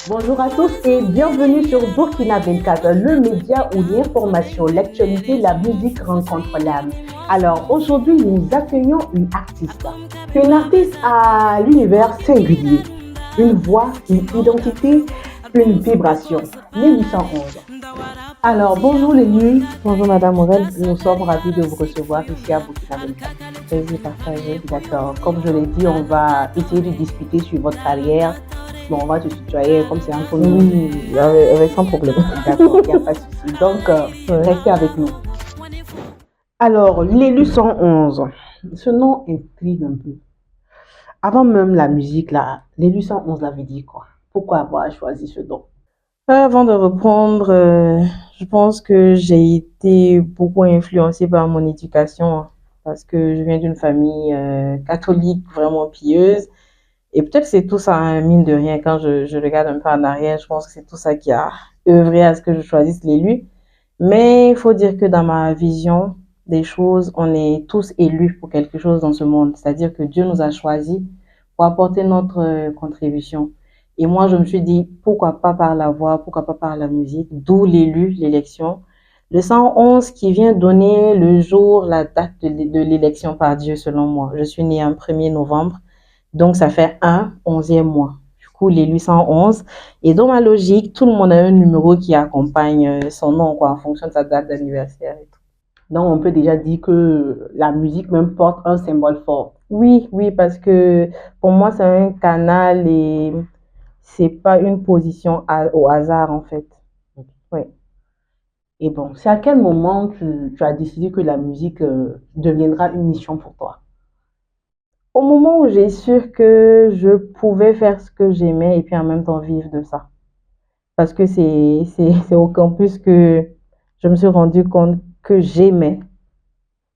Bonjour à tous et bienvenue sur Burkina 24, le média où l'information, l'actualité, la musique rencontrent l'âme. Alors aujourd'hui, nous accueillons une artiste. Une artiste à l'univers singulier, une voix, une identité, une vibration. 1811. Alors bonjour les nuits, bonjour Madame Morel, nous sommes ravis de vous recevoir ici à Burkina 24. Plaisir partagé, d'accord. Comme je l'ai dit, on va essayer de discuter sur votre carrière. Bon, on va te tutoyer comme c'est entre nous. Oui, avec sans problème. D'accord, il n'y a pas de souci. Donc, restez avec nous. Alors, l'élu 111, ce nom intrigue un peu. Avant même la musique, là, l'élu 111 avait dit quoi? Pourquoi avoir choisi ce nom? Avant de reprendre, je pense que j'ai été beaucoup influencée par mon éducation parce que je viens d'une famille catholique vraiment pieuse. Et peut-être c'est tout ça, hein, mine de rien, quand je regarde un peu en arrière, je pense que c'est tout ça qui a œuvré à ce que je choisisse l'élu. Mais il faut dire que dans ma vision des choses, on est tous élus pour quelque chose dans ce monde. C'est-à-dire que Dieu nous a choisis pour apporter notre contribution. Et moi, je me suis dit, pourquoi pas par la voix, pourquoi pas par la musique, d'où l'élu, l'élection. Le 111 qui vient donner le jour, la date de l'élection par Dieu, selon moi. Je suis née un 1er novembre, donc ça fait un 11e mois. Du coup, les 811. Et dans ma logique, tout le monde a un numéro qui accompagne son nom, quoi, en fonction de sa date d'anniversaire et tout. Donc, on peut déjà dire que la musique même porte un symbole fort. Oui, oui, parce que pour moi, c'est un canal et c'est pas une position au hasard, en fait. Oui. Et bon, c'est à quel moment tu as décidé que la musique deviendra une mission pour toi? Au moment où j'ai su que je pouvais faire ce que j'aimais et puis en même temps vivre de ça. Parce que c'est au campus que je me suis rendu compte que j'aimais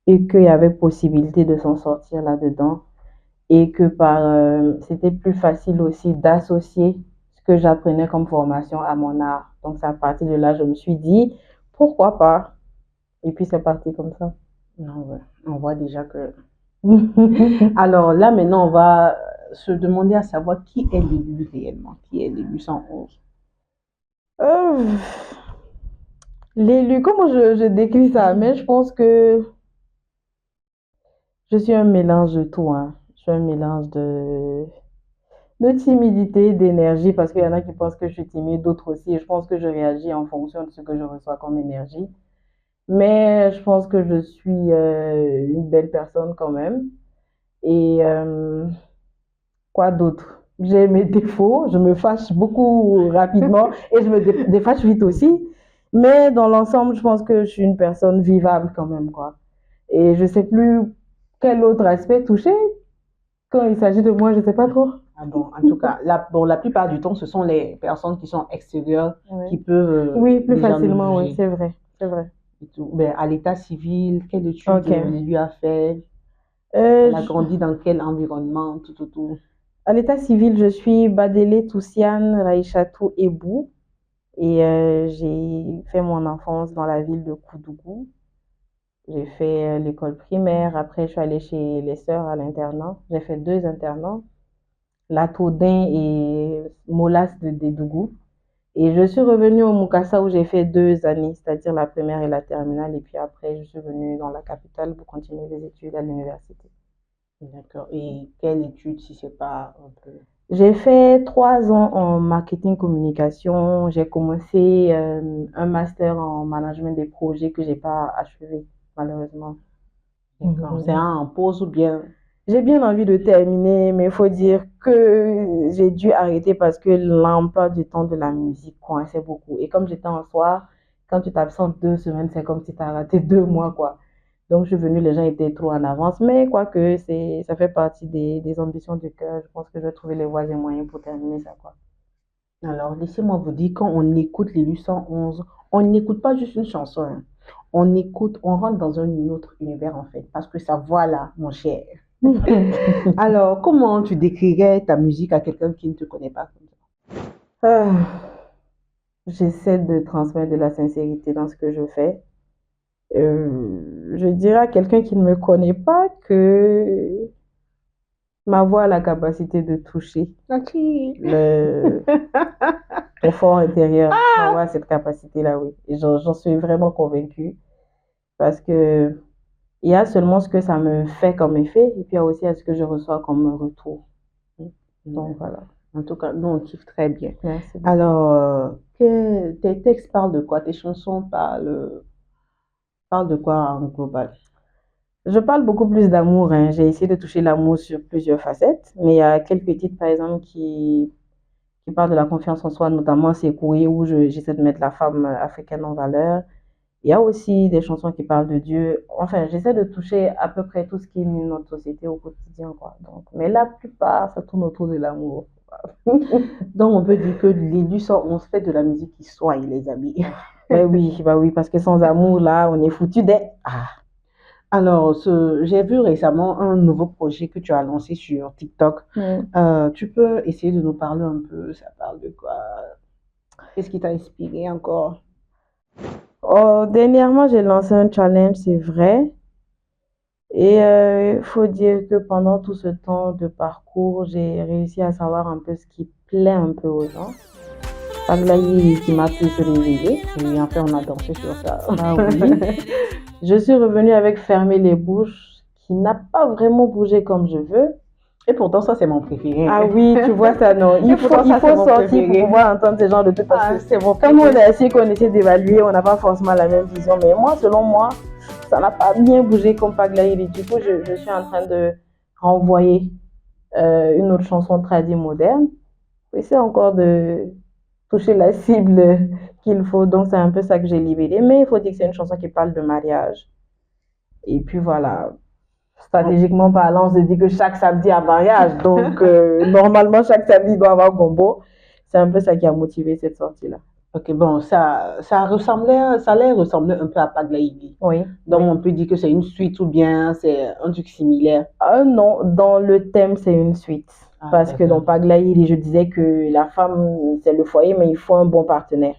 et qu'il y avait possibilité de s'en sortir là-dedans et que c'était plus facile aussi d'associer ce que j'apprenais comme formation à mon art. Donc c'est à partir de là, je me suis dit, pourquoi pas? Et puis c'est parti comme ça. Non, ouais. On voit déjà que... Alors là, maintenant, on va se demander à savoir qui est l'élu réellement, qui est l'élu 111. Euh, L'élu, comment je décris ça? Mais je pense que je suis un mélange de tout, hein. Je suis un mélange de timidité, d'énergie, parce qu'il y en a qui pensent que je suis timide, d'autres aussi. Et je pense que je réagis en fonction de ce que je reçois comme énergie. Mais je pense que je suis une belle personne quand même. Et quoi d'autre? J'ai mes défauts, je me fâche beaucoup rapidement et je me défâche vite aussi. Mais dans l'ensemble, je pense que je suis une personne vivable quand même, quoi. Et je sais plus quel autre aspect toucher. Quand il s'agit de moi, je sais pas trop. Ah bon, en tout cas, la plupart du temps, ce sont les personnes qui sont extérieures Ouais. qui peuvent Oui, plus déjà nous facilement, oui, juger. c'est vrai, c'est vrai. Et tout. Ben, à l'état civil, quelle étude Ok. l'élu a fait? Euh, Elle a je- grandi dans quel environnement? Tout, tout, tout. À l'état civil, je suis Badele Toussiane Raïchatou Ebou et j'ai fait mon enfance dans la ville de Koudougou. J'ai fait l'école primaire, après je suis allée chez les sœurs à l'internat. J'ai fait 2 internats, Latoudin et Molas de Dédougou. Et je suis revenue au Mukasa où j'ai fait 2 années, c'est-à-dire la première et la terminale. Et puis après, je suis venue dans la capitale pour continuer les études à l'université. D'accord. Et quelle étude, si c'est pas un peu... J'ai fait 3 ans en marketing communication. J'ai commencé un master en management des projets que j'ai pas achevé, malheureusement. D'accord. C'est en pause ou bien... J'ai bien envie de terminer, mais il faut dire que j'ai dû arrêter parce que l'emploi du temps de la musique coinçait beaucoup. Et comme j'étais en soir, quand tu t'absentes 2 semaines, c'est comme si tu as raté 2 mois, quoi. Donc, je suis venue, les gens étaient trop en avance, mais quoique, ça fait partie des ambitions du cœur. Je pense que je vais trouver les voies et moyens pour terminer ça, quoi. Alors, laissez-moi vous dire, quand on écoute les 811, on n'écoute pas juste une chanson, hein. On écoute, on rentre dans un autre univers en fait, parce que sa voix là, mon cher. Alors, comment tu décrirais ta musique à quelqu'un qui ne te connaît pas comme ça? Ah, j'essaie de transmettre de la sincérité dans ce que je fais. Je dirais à quelqu'un qui ne me connaît pas que ma voix a la capacité de toucher Ok. le, très fort intérieur d'avoir cette capacité-là, oui. Et j'en suis vraiment convaincue parce que il y a seulement ce que ça me fait comme effet et puis il y a aussi ce que je reçois comme retour. Donc voilà. En tout cas, nous, on kiffe très bien. Merci beaucoup. Alors, tes textes parlent de quoi? Tes chansons parlent de quoi en global? Je parle beaucoup plus d'amour, hein. J'ai essayé de toucher l'amour sur plusieurs facettes, mais il y a quelques titres, par exemple, qui parlent de la confiance en soi, notamment C'est Coué, où j'essaie de mettre la femme africaine en valeur. Il y a aussi des chansons qui parlent de Dieu. Enfin, j'essaie de toucher à peu près tout ce qui mine notre société au quotidien, quoi. Donc, mais la plupart, ça tourne autour de l'amour. Donc, on peut dire que on se fait de la musique qui soigne, les amis. Bah oui, parce que sans amour, là, on est foutu des... Alors, j'ai vu récemment un nouveau projet que tu as lancé sur TikTok. Tu peux essayer de nous parler un peu, ça parle de quoi? Qu'est-ce qui t'a inspiré encore? Oh, dernièrement, j'ai lancé un challenge, c'est vrai. Et il faut dire que pendant tout ce temps de parcours, j'ai réussi à savoir un peu ce qui plaît un peu aux gens. Paglaï qui m'a pu se réveiller. Et en fait, on a dansé sur ça. Ah oui. Je suis revenue avec Fermer les bouches, qui n'a pas vraiment bougé comme je veux. Et pourtant, ça, c'est mon préféré. Ah oui, tu vois ça, non. Il faut sortir pour pouvoir entendre ces genres de trucs. C'est mon Comme on a essayé qu'on essaie d'évaluer, on n'a pas forcément la même vision. Mais moi, selon moi, ça n'a pas bien bougé comme Paglaï. Du coup, je suis en train de renvoyer une autre chanson tradie moderne. Essayer encore de toucher la cible qu'il faut. Donc, c'est un peu ça que j'ai libéré. Mais il faut dire que c'est une chanson qui parle de mariage. Et puis voilà, stratégiquement parlant, on se dit que chaque samedi a mariage. Donc, normalement, chaque samedi doit avoir gombo. C'est un peu ça qui a motivé cette sortie-là. Ok, bon, ça allait ressembler un peu à Paglaï. Oui. Donc, on peut dire que c'est une suite ou bien c'est un truc similaire. Non, dans le thème, c'est une suite. Parce que dans Paglaï, je disais que la femme, c'est le foyer, mais il faut un bon partenaire.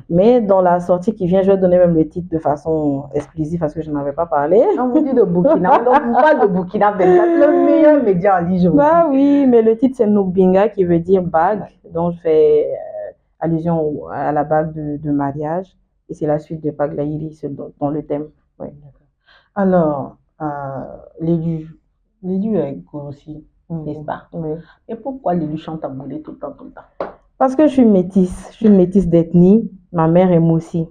Mais dans la sortie qui vient, je vais donner même le titre de façon exclusive parce que je n'en avais pas parlé. On vous dit de Burkina, donc on parle de Burkina 24, le meilleur média en ligne. Bah oui, mais le titre c'est Nubinga qui veut dire bague, donc je fais allusion à la bague de mariage et c'est la suite de Paglaïri dans le thème. Ouais. Alors, l'élu est cool aussi, n'est-ce pas? Oui. Et pourquoi l'élu chante à bouler tout le temps, tout le temps? Parce que je suis une métisse d'ethnie, ma mère est moussi.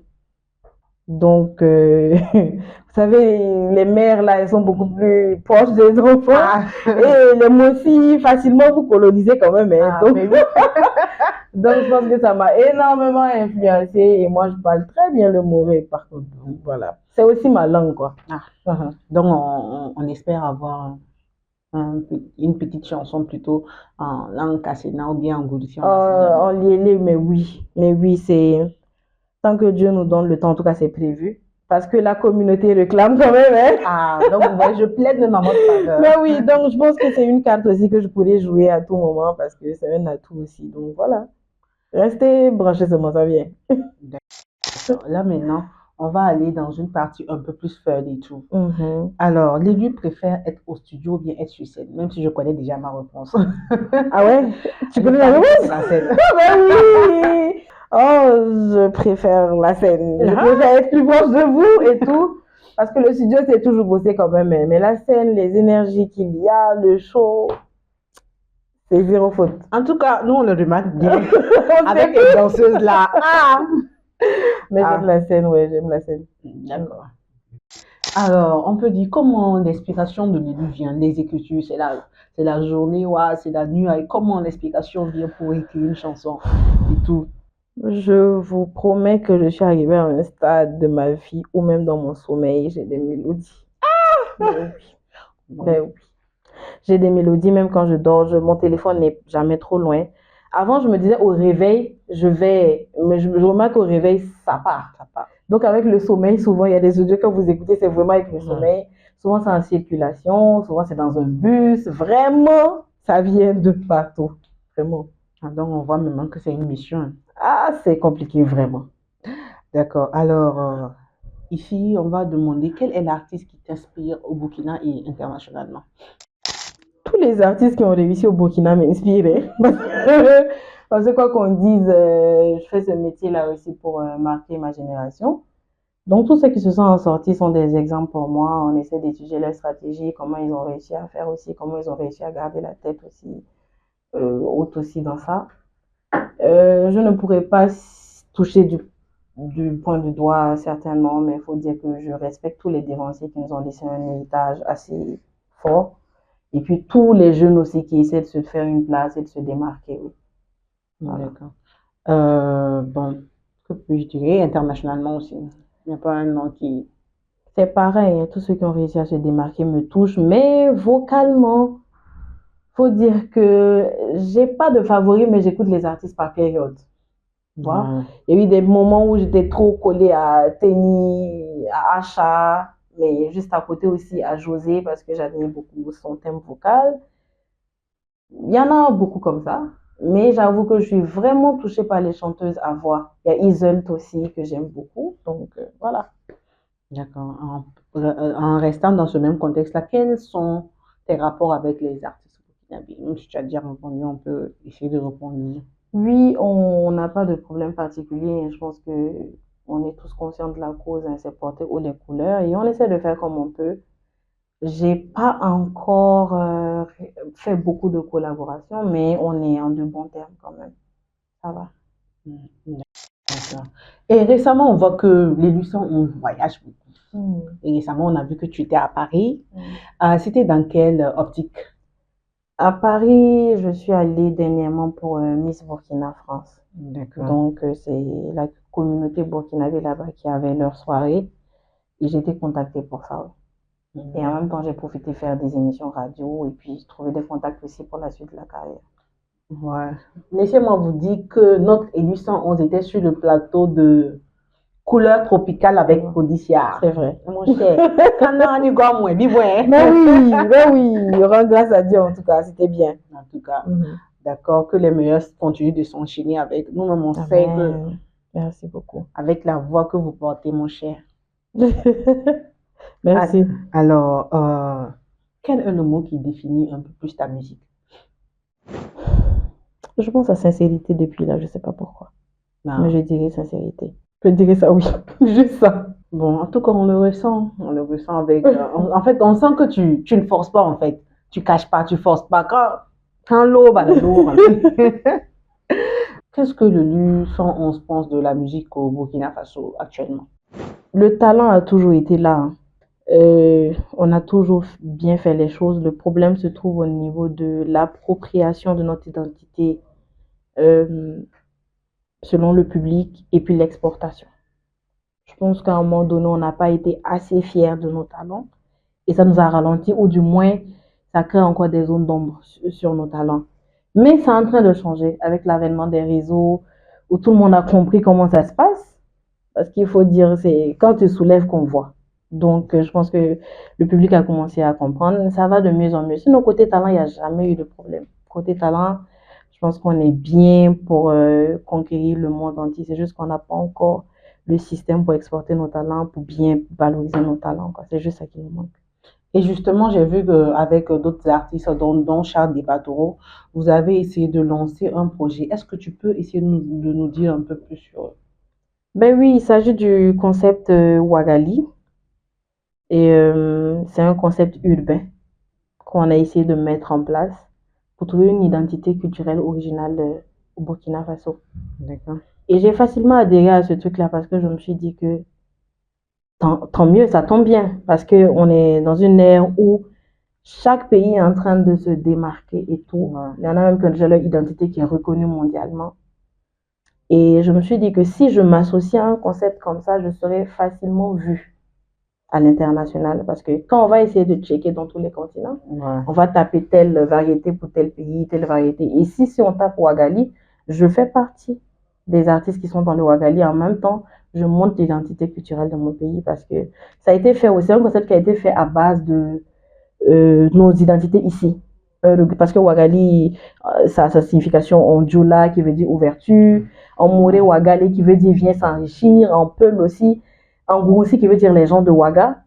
Donc, vous savez, les mères, là, elles sont beaucoup plus proches des enfants. Et les moussis, facilement, vous colonisez quand même. Hein. Donc, donc, je pense que ça m'a énormément influencé. Et moi, je parle très bien le moré, par contre. Donc, voilà. C'est aussi ma langue, quoi. Donc, on espère avoir une petite chanson plutôt en langue kassena ou bien en goudoufi. En liélé, mais oui, c'est... Tant que Dieu nous donne le temps, en tout cas, c'est prévu. Parce que la communauté réclame quand même. Hein? Donc, je plaide même à votre faveur. Mais oui, donc je pense que c'est une carte aussi que je pourrais jouer à tout moment parce que c'est un atout aussi. Donc voilà. Restez branchés sur moi, ça vient. Là, maintenant, on va aller dans une partie un peu plus fun et tout. Alors, l'élu préfère être au studio ou bien être sur scène, même si je connais déjà ma réponse. Ah ouais? Tu connais la réponse? La scène. Ah bah oui! Oh, je préfère la scène. Je préfère être plus proche de vous et tout. Parce que le studio, c'est toujours bossé quand même. Mais la scène, les énergies qu'il y a, le show, c'est zéro faute. En tout cas, nous, on le remarque bien. Avec les danseuses là. Mais j'aime la scène, ouais, j'aime la scène. D'accord. Alors, on peut dire comment l'inspiration de l'élu vient, l'exécution, c'est la journée, ouais, c'est la nuit, et comment l'inspiration vient pour écrire une chanson et tout. Je vous promets que je suis arrivée à un stade de ma vie où même dans mon sommeil, j'ai des mélodies. Ben oui. J'ai des mélodies, même quand je dors, mon téléphone n'est jamais trop loin. Avant, je me disais au réveil, mais je remarque qu'au réveil, ça part. Donc, avec le sommeil, souvent, il y a des audios que vous écoutez, c'est vraiment avec le sommeil. Souvent, c'est en circulation, souvent, c'est dans un bus. Vraiment, ça vient de partout. Vraiment. Donc, on voit maintenant que c'est une mission. Ah, c'est compliqué, vraiment. D'accord. Alors, ici, on va demander quel est l'artiste qui t'inspire au Burkina et internationalement? Tous les artistes qui ont réussi au Burkina m'inspirent. Parce que quoi qu'on dise, je fais ce métier-là aussi pour marquer ma génération. Donc, tous ceux qui se sont en sortis sont des exemples pour moi. On essaie d'étudier leur stratégie, comment ils ont réussi à faire aussi, comment ils ont réussi à garder la tête aussi, haute aussi dans ça. Je ne pourrais pas toucher du point du doigt certains noms, mais il faut dire que je respecte tous les dévanciers qui nous ont laissé un héritage assez fort. Et puis tous les jeunes aussi qui essaient de se faire une place et de se démarquer. Oui. Voilà. D'accord. Bon, que puis-je dire internationalement aussi. Il n'y a pas un nom qui... C'est pareil, hein, tous ceux qui ont réussi à se démarquer me touchent, mais vocalement, faut dire que j'ai pas de favoris, mais j'écoute les artistes par période. Il y a eu des moments où j'étais trop collée à Tenny, à Asha, mais juste à côté aussi à José parce que j'admire beaucoup son thème vocal. Il y en a beaucoup comme ça, mais j'avoue que je suis vraiment touchée par les chanteuses à voix. Il y a Iseult aussi que j'aime beaucoup, donc voilà. D'accord. En restant dans ce même contexte-là, quels sont tes rapports avec les artistes burkinabés? Même si tu as déjà répondu, on peut essayer de répondre. Oui, on n'a pas de problème particulier. Je pense que on est tous conscients de la cause, hein, c'est porter haut les couleurs et on essaie de faire comme on peut. J'ai pas encore fait beaucoup de collaborations, mais on est en de bons termes quand même. Ça va. D'accord. Et récemment, on voit que les Luçons, on voyage beaucoup. Et récemment, on a vu que tu étais à Paris. C'était dans quelle optique? À Paris, je suis allée dernièrement pour Miss Burkina France. D'accord. Donc, c'est la communauté burkinabé là-bas qui avait leur soirée. Et j'ai été contactée pour ça. Et en même temps, j'ai profité de faire des émissions radio et puis trouver des contacts aussi pour la suite de la carrière. Ouais. Laissez-moi vous dire que notre élu 111 était sur le plateau de Couleur tropicale avec Codicia. C'est vrai. Mon cher, quand on y va, moi, dis mais oui, rends grâce à Dieu en tout cas, c'était bien. En tout cas, d'accord, que les meilleurs continuent de s'enchaîner avec nous. Même on sait que. Merci beaucoup. Avec la voix que vous portez, mon cher. Merci. Alors, quel est le mot qui définit un peu plus ta musique? Je pense à sincérité depuis là, je ne sais pas pourquoi. Mais je dirais sincérité. Je dirais ça, oui. Juste ça. Bon, en tout cas, on le ressent. On le ressent avec... en fait, on sent que tu ne forces pas, en fait. Tu ne caches pas, tu ne forces pas. Quand l'eau va de l'eau. Qu'est-ce que le LU 111 pense de la musique au Burkina Faso actuellement? Le talent a toujours été là. On a toujours bien fait les choses. Le problème se trouve au niveau de l'appropriation de notre identité selon le public et puis l'exportation. Je pense qu'à un moment donné, on n'a pas été assez fiers de nos talents et ça nous a ralenti ou du moins, ça crée encore des zones d'ombre sur nos talents. Mais c'est en train de changer avec l'avènement des réseaux où tout le monde a compris comment ça se passe. Parce qu'il faut dire, c'est quand tu soulèves qu'on voit. Donc, je pense que le public a commencé à comprendre. Ça va de mieux en mieux. Sinon, côté talent, il n'y a jamais eu de problème. Côté talent, je pense qu'on est bien pour conquérir le monde entier. C'est juste qu'on n'a pas encore le système pour exporter nos talents, pour bien valoriser nos talents. C'est juste ça qui nous manque. Et justement, j'ai vu qu'avec d'autres artistes, dont Charles Desbatoro, vous avez essayé de lancer un projet. Est-ce que tu peux essayer de nous dire un peu plus sur eux? Ben oui, il s'agit du concept Ouagali. Et c'est un concept urbain qu'on a essayé de mettre en place pour trouver une identité culturelle originale au Burkina Faso. D'accord. Et j'ai facilement adhéré à ce truc-là parce que je me suis dit que tant mieux, ça tombe bien. Parce qu'on est dans une ère où chaque pays est en train de se démarquer et tout. Il y en a même qui ont déjà leur identité qui est reconnue mondialement. Et je me suis dit que si je m'associe à un concept comme ça, je serais facilement vue à l'international. Parce que quand on va essayer de checker dans tous les continents, on va taper telle variété pour tel pays, telle variété. Et si on tape Ouagali, je fais partie des artistes qui sont dans le Ouagali. En même temps, je montre l'identité culturelle de mon pays parce que ça a été fait aussi, un concept qui a été fait à base de nos identités ici. Parce que Ouagali, ça a sa signification en Djoula qui veut dire ouverture, en Moré Ouagali qui veut dire viens s'enrichir, en Peul aussi, en Gourou qui veut dire les gens de Ouaga.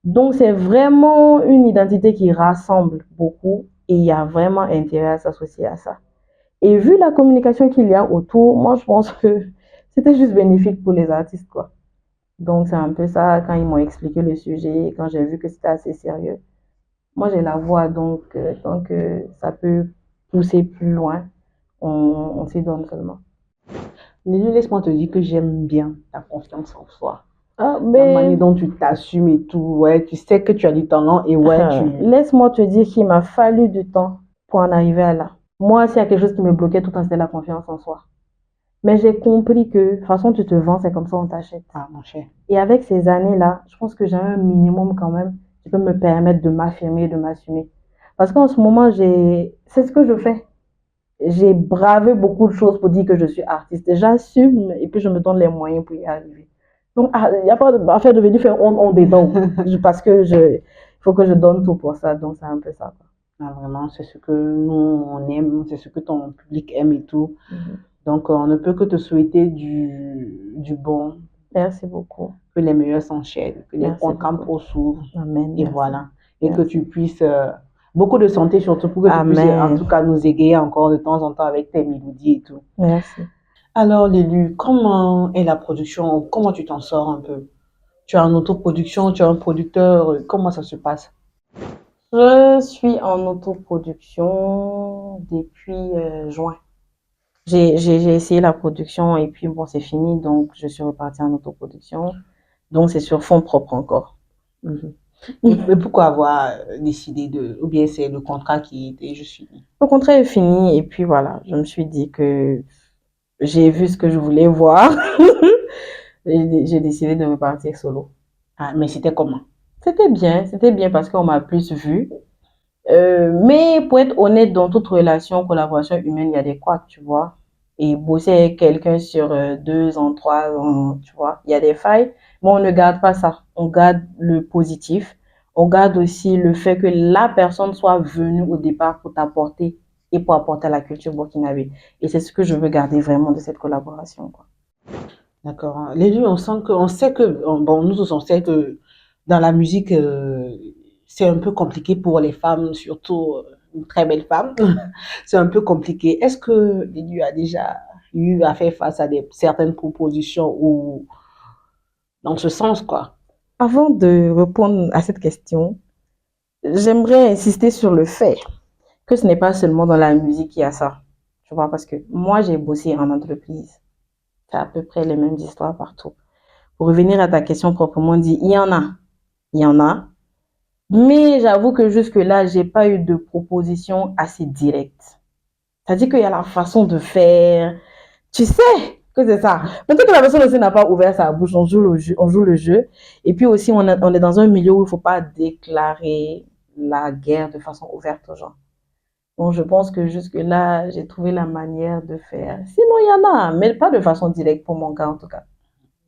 Donc c'est vraiment une identité qui rassemble beaucoup et il y a vraiment intérêt à s'associer à ça. Et vu la communication qu'il y a autour, moi, je pense que c'était juste bénéfique pour les artistes, quoi. Donc, c'est un peu ça, quand ils m'ont expliqué le sujet, quand j'ai vu que c'était assez sérieux. Moi, j'ai la voix, donc, tant que ça peut pousser plus loin, on s'y donne seulement. Lily, laisse-moi te dire que j'aime bien ta confiance en soi. Ah, La manière mais dont tu t'assumes et tout, ouais, tu sais que tu as du talent et ouais, laisse-moi te dire qu'il m'a fallu du temps pour en arriver à là. Moi, s'il y a quelque chose qui me bloquait tout le temps, c'était la confiance en soi. Mais j'ai compris que, de toute façon, tu te vends, c'est comme ça on t'achète. Ah, mon cher. Et avec ces années-là, je pense que j'ai un minimum quand même qui peut me permettre de m'affirmer et de m'assumer. Parce qu'en ce moment, c'est ce que je fais. J'ai bravé beaucoup de choses pour dire que je suis artiste. J'assume et puis je me donne les moyens pour y arriver. Donc, il n'y a pas d'affaire de venir faire on dedans. Parce que il faut que je donne tout pour ça. Donc, c'est un peu ça, quoi. Ah, vraiment, c'est ce que nous, on aime, c'est ce que ton public aime et tout. Donc, on ne peut que te souhaiter du bon, Merci beaucoup. que les meilleurs s'enchaînent, que les Merci contrats beaucoup. pour s'ouvrent. Amen. Et Merci. voilà. Et que Merci. tu puisses, beaucoup de santé surtout, pour que tu puisses en Amen. tout cas nous égayer encore de temps en temps avec tes mélodies et tout. Merci. Alors, Lélu, comment est la production? Comment tu t'en sors un peu? Tu as une autoproduction, tu as un producteur, comment ça se passe? Je suis en autoproduction depuis juin. J'ai essayé la production et puis bon, c'est fini, donc je suis repartie en autoproduction. Donc c'est sur fonds propres encore. Mais pourquoi avoir décidé ou bien c'est le contrat qui était juste fini? Le contrat est fini et puis voilà, je me suis dit que j'ai vu ce que je voulais voir. Et j'ai décidé de repartir solo. Ah, mais c'était comment? C'était bien parce qu'on m'a plus vu. Mais pour être honnête, dans toute relation, collaboration humaine, il y a des couacs, tu vois. Et bosser avec quelqu'un sur 2 ans, 3 ans, tu vois, il y a des failles, mais on ne garde pas ça. On garde le positif. On garde aussi le fait que la personne soit venue au départ pour t'apporter et pour apporter à la culture burkinabé. Et c'est ce que je veux garder vraiment de cette collaboration, quoi. D'accord. Lélu, on sait que, bon, nous tous, on sait que dans la musique, c'est un peu compliqué pour les femmes, surtout une très belle femme. C'est un peu compliqué. Est-ce que Lélu a déjà eu à faire face à certaines propositions ou dans ce sens, quoi? Avant de répondre à cette question, j'aimerais insister sur le fait que ce n'est pas seulement dans la musique qu'il y a ça. Tu vois, parce que moi, j'ai bossé en entreprise. C'est à peu près les mêmes histoires partout. Pour revenir à ta question proprement dit, il y en a. Il y en a. Mais j'avoue que jusque-là, j'ai pas eu de proposition assez directe. C'est-à-dire qu'il y a la façon de faire. Tu sais que c'est ça. Peut-être que la personne aussi n'a pas ouvert sa bouche, on joue le jeu. Et puis aussi, on est dans un milieu où il ne faut pas déclarer la guerre de façon ouverte aux gens. Donc, je pense que jusque-là, j'ai trouvé la manière de faire. Sinon, il y en a, mais pas de façon directe pour mon cas, en tout cas.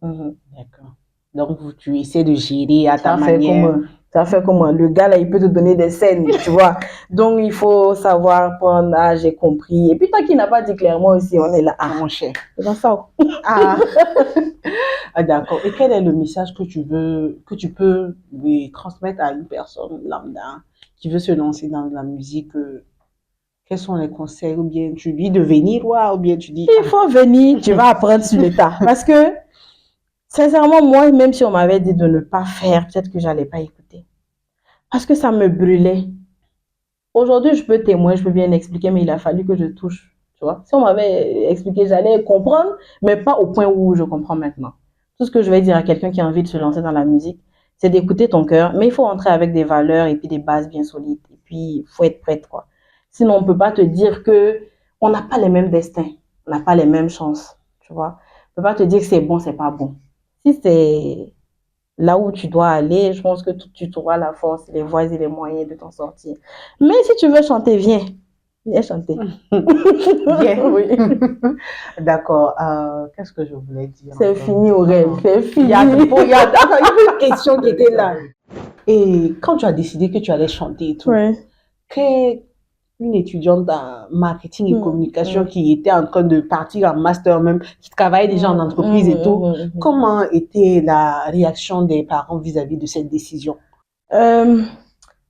D'accord. Donc, tu essaies de gérer à ta Ça fait manière. ça fait comment? Le gars, là, il peut te donner des scènes, tu vois. Donc, il faut savoir prendre, ah, j'ai compris. Et puis, toi qui n'as pas dit clairement aussi, on est là. Ah, mon cher. C'est dans ça. Ah. Ah, d'accord. Et quel est le message que tu peux lui transmettre à une personne lambda qui veut se lancer dans la musique? Quels sont les conseils? Ou bien tu dis de venir, ou bien tu dis... Il faut venir, tu vas apprendre sur le tas. Parce que, sincèrement, moi, même si on m'avait dit de ne pas faire, peut-être que j'allais pas écouter. Parce que ça me brûlait. Aujourd'hui, je peux témoigner, je peux bien expliquer, mais il a fallu que je touche. Tu vois? Si on m'avait expliqué, j'allais comprendre, mais pas au point où je comprends maintenant. Tout ce que je vais dire à quelqu'un qui a envie de se lancer dans la musique, c'est d'écouter ton cœur, mais il faut entrer avec des valeurs et puis des bases bien solides. Et puis, il faut être prête, quoi. Sinon, on ne peut pas te dire que on n'a pas les mêmes destins, on n'a pas les mêmes chances, tu vois. On ne peut pas te dire que c'est bon, c'est pas bon. Si c'est là où tu dois aller, je pense que tu trouveras la force, les voies et les moyens de t'en sortir. Mais si tu veux chanter, viens. Viens chanter. Bien. Oui. D'accord. Qu'est-ce que je voulais dire? C'est fini, Aurèle. C'est fini. Il y a une question qui était là. Et quand tu as décidé que tu allais chanter et tout, Ouais. une étudiante en marketing et communication qui était en train de partir en master même, qui travaillait déjà en entreprise et tout, comment était la réaction des parents vis-à-vis de cette décision?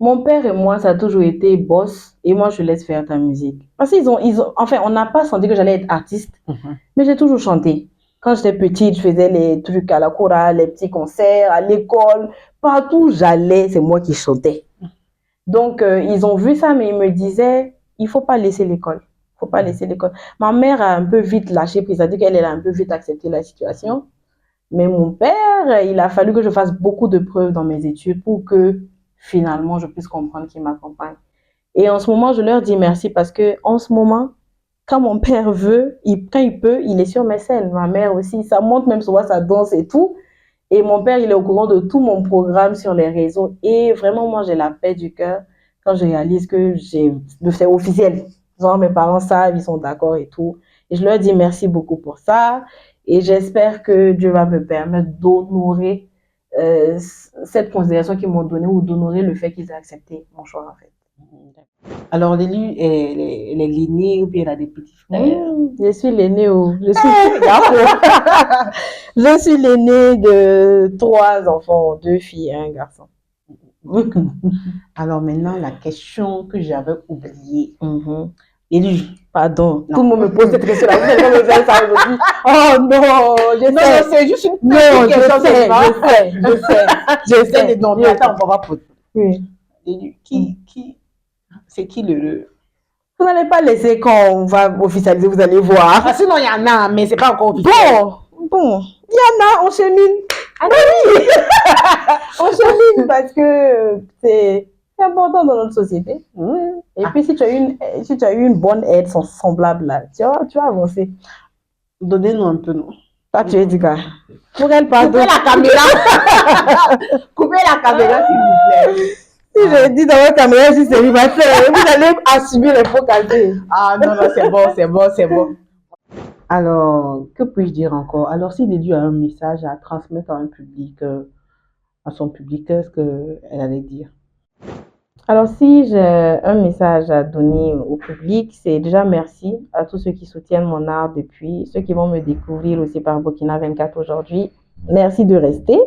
Mon père et moi, ça a toujours été boss et moi, je laisse faire ta musique. Parce enfin, on n'a pas senti que j'allais être artiste, mais j'ai toujours chanté. Quand j'étais petite, je faisais les trucs à la chorale, les petits concerts, à l'école, partout où j'allais, c'est moi qui chantais. Donc, ils ont vu ça, mais ils me disaient, il faut pas laisser l'école. Faut pas laisser l'école. Ma mère a un peu vite lâché prise, c'est-à-dire qu'elle a un peu vite accepté la situation. Mais mon père, il a fallu que je fasse beaucoup de preuves dans mes études pour que finalement je puisse comprendre qu'il m'accompagne. Et en ce moment, je leur dis merci parce que en ce moment, quand mon père veut, quand il peut, il est sur mes scènes. Ma mère aussi, ça monte même souvent sa danse et tout. Et mon père, il est au courant de tout mon programme sur les réseaux. Et vraiment, moi, j'ai la paix du cœur quand je réalise que c'est officiel. Genre, mes parents savent, ils sont d'accord et tout. Et je leur dis merci beaucoup pour ça. Et j'espère que Dieu va me permettre d'honorer cette considération qu'ils m'ont donnée ou d'honorer le fait qu'ils aient accepté mon choix, en fait. Alors, l'élu, elle est l'aînée ou bien elle a des petits frères? Je suis l'aînée. Je suis l'aînée de 3 enfants, 2 filles et un garçon. Alors maintenant, la question que j'avais oubliée. L'élu. Pardon, Non. tout le monde me pose cette question-là. Vous allez me faire ça aujourd'hui. Oh non, Non, c'est juste une petite question. Je sais. Non, mais attends, on va poser. Oui. L'élu, c'est qui le... Vous n'allez pas laisser quand on va officialiser, vous allez voir. Ah, sinon, il y en a, mais c'est pas encore officiel. Bon, il y en a, on chemine. Ah oui, on chemine parce que c'est important dans notre société. Et puis, si tu as eu une bonne aide semblable là, tu vas avancer. Donnez-nous un peu, non? Pas tu es du gars. Pour elle, pardon. Coupez la caméra. Coupez la caméra, s'il vous plaît. Si je dis dans votre caméra, je suis célibataire, vous allez assumer les pots cassés. Ah non, c'est bon. Alors, que puis-je dire encore? Alors, si l'élu a un message à transmettre à un public, à son public, qu'est-ce qu'elle allait dire? Alors, si j'ai un message à donner au public, c'est déjà merci à tous ceux qui soutiennent mon art depuis, ceux qui vont me découvrir aussi par Burkina 24 aujourd'hui. Merci de rester.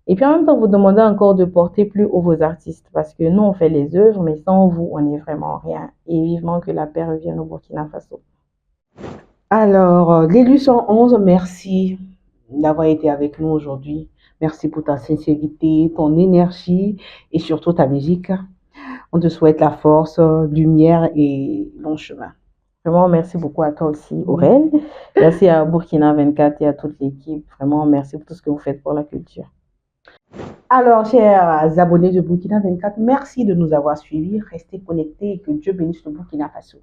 Et puis en même temps, vous demandez encore de porter plus haut vos artistes parce que nous, on fait les œuvres, mais sans vous, on n'est vraiment rien. Et vivement que la paix revienne au Burkina Faso. Alors, l'élu 111, merci d'avoir été avec nous aujourd'hui. Merci pour ta sincérité, ton énergie et surtout ta musique. On te souhaite la force, lumière et long chemin. Vraiment, merci beaucoup à toi aussi, Aurel. Merci à Burkina 24 et à toute l'équipe. Vraiment, merci pour tout ce que vous faites pour la culture. Alors, chers abonnés de Burkina 24, merci de nous avoir suivis. Restez connectés et que Dieu bénisse le Burkina Faso.